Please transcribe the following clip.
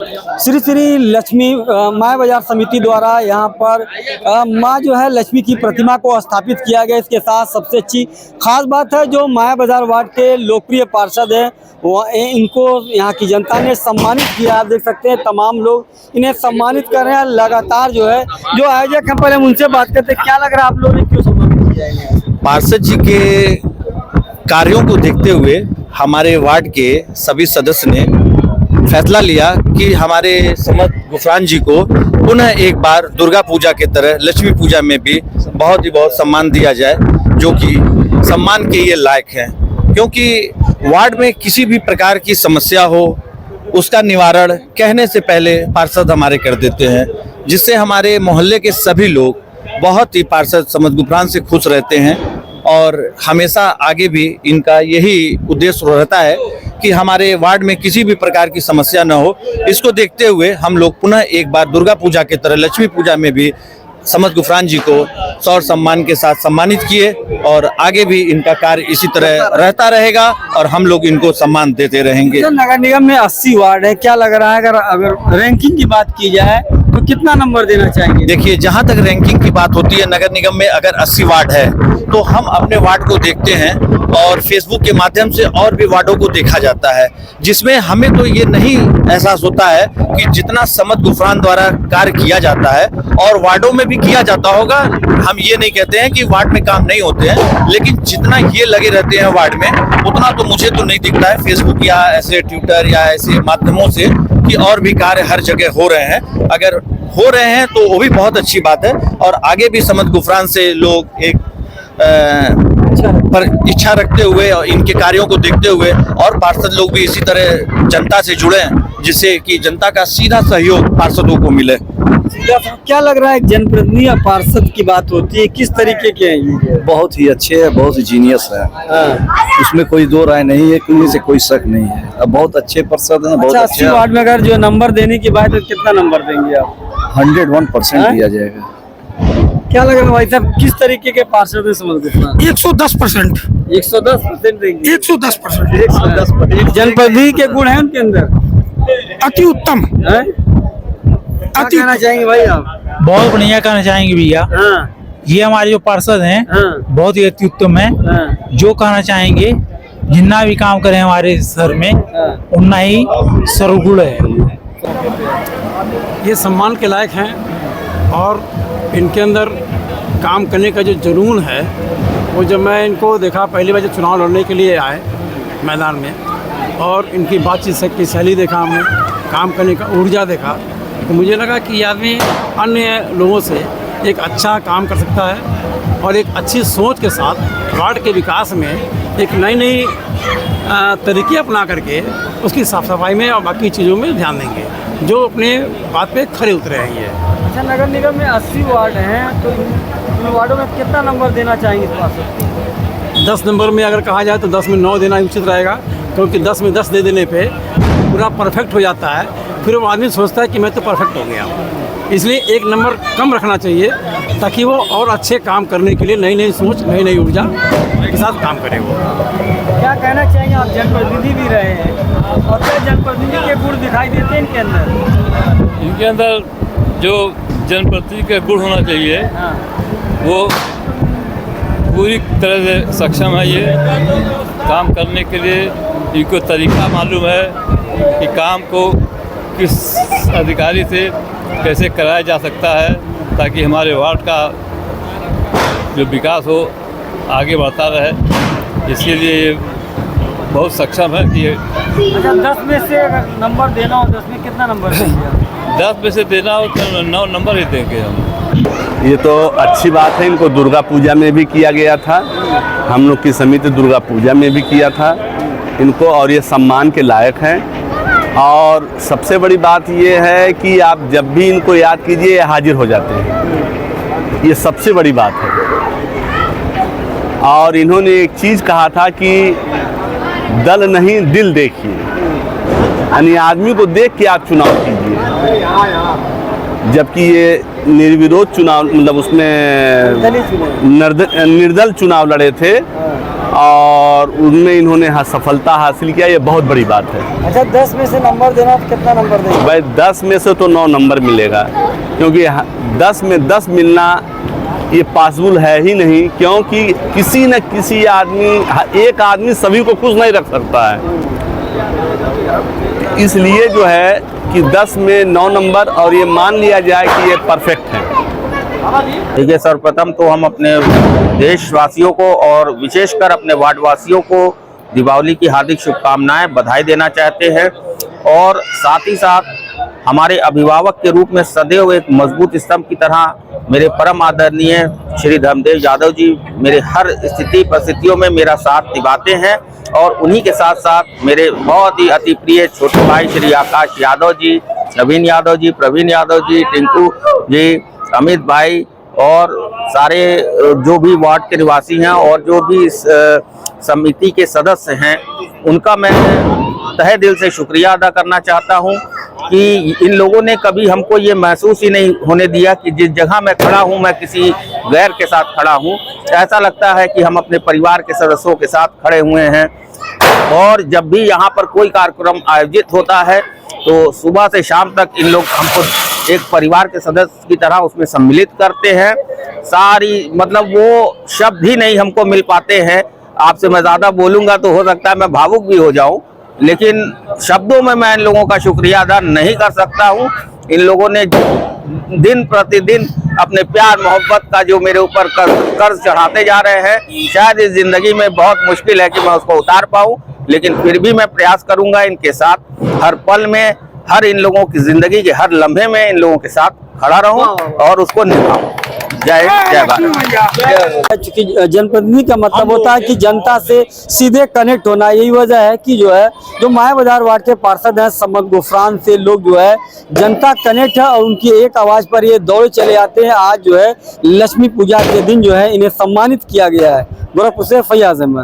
श्री श्री लक्ष्मी माया बाजार समिति द्वारा यहाँ पर माँ जो है लक्ष्मी की प्रतिमा को स्थापित किया गया। इसके साथ सबसे अच्छी खास बात है जो माया बाजार वार्ड के लोकप्रिय पार्षद हैं इनको यहाँ की जनता ने सम्मानित किया। आप देख सकते हैं तमाम लोग इन्हें सम्मानित कर रहे हैं। लगातार जो है जो आयोजक हैं, पहले उनसे बात करते हैं। क्या लग रहा है आप लोगों ने क्यों सम्मानित किया है? पार्षद जी के कार्यों को देखते हुए हमारे वार्ड के सभी सदस्य ने फैसला लिया कि हमारे समद गुफरान जी को पुनः एक बार दुर्गा पूजा के तरह लक्ष्मी पूजा में भी बहुत सम्मान दिया जाए, जो कि सम्मान के ये लायक हैं। क्योंकि वार्ड में किसी भी प्रकार की समस्या हो उसका निवारण कहने से पहले पार्षद हमारे कर देते हैं, जिससे हमारे मोहल्ले के सभी लोग बहुत ही पार्षद समद गुफरान से खुश रहते हैं। और हमेशा आगे भी इनका यही उद्देश्य रहता है कि हमारे वार्ड में किसी भी प्रकार की समस्या न हो। इसको देखते हुए हम लोग पुनः एक बार दुर्गा पूजा की तरह लक्ष्मी पूजा में भी समद गुफरान जी को सौर सम्मान के साथ सम्मानित किए और आगे भी इनका कार्य इसी तरह रहता रहेगा और हम लोग इनको सम्मान देते रहेंगे। नगर निगम में 80 वार्ड है, क्या लग रहा है अगर रैंकिंग की बात की जाए तो कितना नंबर देना चाहेंगे? देखिए, जहां तक रैंकिंग की बात होती है, नगर निगम में अगर 80 वार्ड है तो हम अपने वार्ड को देखते हैं और फेसबुक के माध्यम से और भी वार्डों को देखा जाता है, जिसमें हमें तो ये नहीं एहसास होता है कि जितना समद गुफरान द्वारा कार्य किया जाता है और वार्डों में भी किया जाता होगा। हम ये नहीं कहते हैं कि वार्ड में काम नहीं होते हैं, लेकिन जितना ये लगे रहते हैं वार्ड में उतना तो मुझे तो नहीं दिखता है फेसबुक या ऐसे ट्विटर या ऐसे माध्यमों से कि और भी कार्य हर जगह हो रहे हैं। अगर हो रहे हैं तो वो भी बहुत अच्छी बात है और आगे भी समद गुफरान से लोग एक पर इच्छा रखते हुए और इनके कार्यों को देखते हुए और पार्षद लोग भी इसी तरह जनता से जुड़े, जिससे कि जनता का सीधा सहयोग पार्षदों को मिले। क्या लग रहा है जनप्रतिनिधि या पार्षद की बात होती है, किस तरीके के हैं? बहुत ही अच्छे है, बहुत ही जीनियस है। उसमें कोई दो राय नहीं है, किसी से कोई शक नहीं है। अब बहुत अच्छे पार्षद हैं, बहुत अच्छे। वार्ड में अगर जो नंबर देने की बात है कितना नंबर देंगे आप? 101% दिया जाएगा। क्या लग रहा है भाई साहब, किस तरीके के पार्षद है समझ? 110%। 110% देंगे। 110%। जनप्रतिनिधि के गुण हैं उनके अंदर अति उत्तम है। क्या कहना चाहेंगे भाई आप? बहुत बढ़िया कहना चाहेंगे भैया। ये हमारे जो पार्षद हैं बहुत ही अति उत्तम है। जो कहना चाहेंगे, जितना भी काम करें हमारे शहर में उतना ही सर्वगुण है। ये सम्मान के लायक हैं और इनके अंदर काम करने का जो जुनून है वो जब मैं इनको देखा पहली बार जब चुनाव लड़ने के लिए आए मैदान में और इनकी बातचीत की शैली देखा, हमने काम करने का ऊर्जा देखा, तो मुझे लगा कि ये आदमी अन्य लोगों से एक अच्छा काम कर सकता है और एक अच्छी सोच के साथ वार्ड के विकास में एक नई तरीके अपना करके उसकी साफ सफाई में और बाकी चीज़ों में ध्यान देंगे, जो अपने बात पे खरे उतरे हैं ये। अच्छा, नगर निगम में 80 वार्ड हैं तो इन वार्डों में कितना नंबर देना चाहेंगे इस पार्षद? 10 नंबर में अगर कहा जाए तो 10 में 9 देना उचित रहेगा, क्योंकि 10 में 10 दे देने पे पूरा परफेक्ट हो जाता है। फिर वो आदमी सोचता है कि मैं तो परफेक्ट हो गया, इसलिए एक नंबर कम रखना चाहिए ताकि वो और अच्छे काम करने के लिए नई सोच नई ऊर्जा के साथ काम करे। वो क्या कहना चाहेंगे आप? जनप्रतिनिधि भी रहे हैं और क्या जनप्रतिनिधि के गुण दिखाई देते हैं इनके अंदर जो जनप्रतिनिधि का गुण होना चाहिए वो पूरी तरह से सक्षम है। ये काम करने के लिए इनको तरीका मालूम है कि काम को किस अधिकारी से कैसे कराया जा सकता है ताकि हमारे वार्ड का जो विकास हो आगे बढ़ता रहे। इसके लिए ये बहुत सक्षम है कि अच्छा, 10 में से अगर नंबर देना हो 10 में कितना नंबर देंगे? 10 में से देना हो तो 9 नंबर ही देंगे हम। ये तो अच्छी बात है। इनको दुर्गा पूजा में भी किया गया था, हम लोग की समिति दुर्गा पूजा में भी किया था इनको, और ये सम्मान के लायक हैं। और सबसे बड़ी बात ये है कि आप जब भी इनको याद कीजिए ये हाजिर हो जाते हैं, ये सबसे बड़ी बात है। और इन्होंने एक चीज़ कहा था कि दल नहीं दिल देखिए, यानी आदमी को देख के आप चुनाव कीजिए। जबकि ये निर्विरोध चुनाव, मतलब उसमें निर्दल चुनाव लड़े थे और उनमें इन्होंने सफलता हासिल किया, ये बहुत बड़ी बात है। अच्छा, 10 में से नंबर देना तो कितना नंबर देंगे? भाई 10 में से तो 9 नंबर मिलेगा, क्योंकि 10 में 10 मिलना ये पॉसिबल है ही नहीं, क्योंकि किसी न किसी आदमी, एक आदमी सभी को खुश नहीं रख सकता है। इसलिए जो है कि 10 में 9 नंबर, और ये मान लिया जाए कि ये परफेक्ट है। देखिए, सर्वप्रथम तो हम अपने देशवासियों को और विशेषकर अपने वार्डवासियों को दीपावली की हार्दिक शुभकामनाएं, बधाई देना चाहते हैं। और साथ ही साथ हमारे अभिभावक के रूप में सदैव एक मजबूत स्तंभ की तरह मेरे परम आदरणीय श्री धर्मदेव यादव जी मेरे हर स्थिति परिस्थितियों में मेरा साथ निभाते हैं। और उन्हीं के साथ साथ मेरे बहुत ही अति प्रिय छोटे भाई श्री आकाश यादव जी, नवीन यादव जी, प्रवीण यादव जी, टिंकू जी, अमित भाई और सारे जो भी वार्ड के निवासी हैं और जो भी इस समिति के सदस्य हैं, उनका मैं तहे दिल से शुक्रिया अदा करना चाहता हूं कि इन लोगों ने कभी हमको ये महसूस ही नहीं होने दिया कि जिस जगह मैं खड़ा हूं मैं किसी गैर के साथ खड़ा हूं। ऐसा लगता है कि हम अपने परिवार के सदस्यों के साथ खड़े हुए हैं। और जब भी यहाँ पर कोई कार्यक्रम आयोजित होता है तो सुबह से शाम तक इन लोग हमको एक परिवार के सदस्य की तरह उसमें सम्मिलित करते हैं। सारी मतलब वो शब्द ही नहीं हमको मिल पाते हैं। आपसे मैं ज़्यादा बोलूँगा तो हो सकता है मैं भावुक भी हो जाऊँ, लेकिन शब्दों में मैं इन लोगों का शुक्रिया अदा नहीं कर सकता हूँ। इन लोगों ने दिन प्रतिदिन अपने प्यार मोहब्बत का जो मेरे ऊपर कर्ज चढ़ाते जा रहे हैं, शायद इस जिंदगी में बहुत मुश्किल है कि मैं उसको उतार पाऊँ, लेकिन फिर भी मैं प्रयास करूँगा इनके साथ हर पल में, हर इन लोगों की जिंदगी के हर लम्हे में इन लोगों के साथ खड़ा रहूं और उसको निभाऊं। जय जय भारत। चूंकि जनप्रतिनिधि का मतलब होता है कि जनता से सीधे कनेक्ट होना, यही वजह है कि जो है जो माया बाजार वार्ड के पार्षद हैं समद गुफरान से लोग जो है जनता कनेक्ट है और उनकी एक आवाज पर ये दौड़े चले आते हैं। आज जो है लक्ष्मी पूजा के दिन जो है इन्हें सम्मानित किया गया है। गोरखपुर से फैयाज अहमद।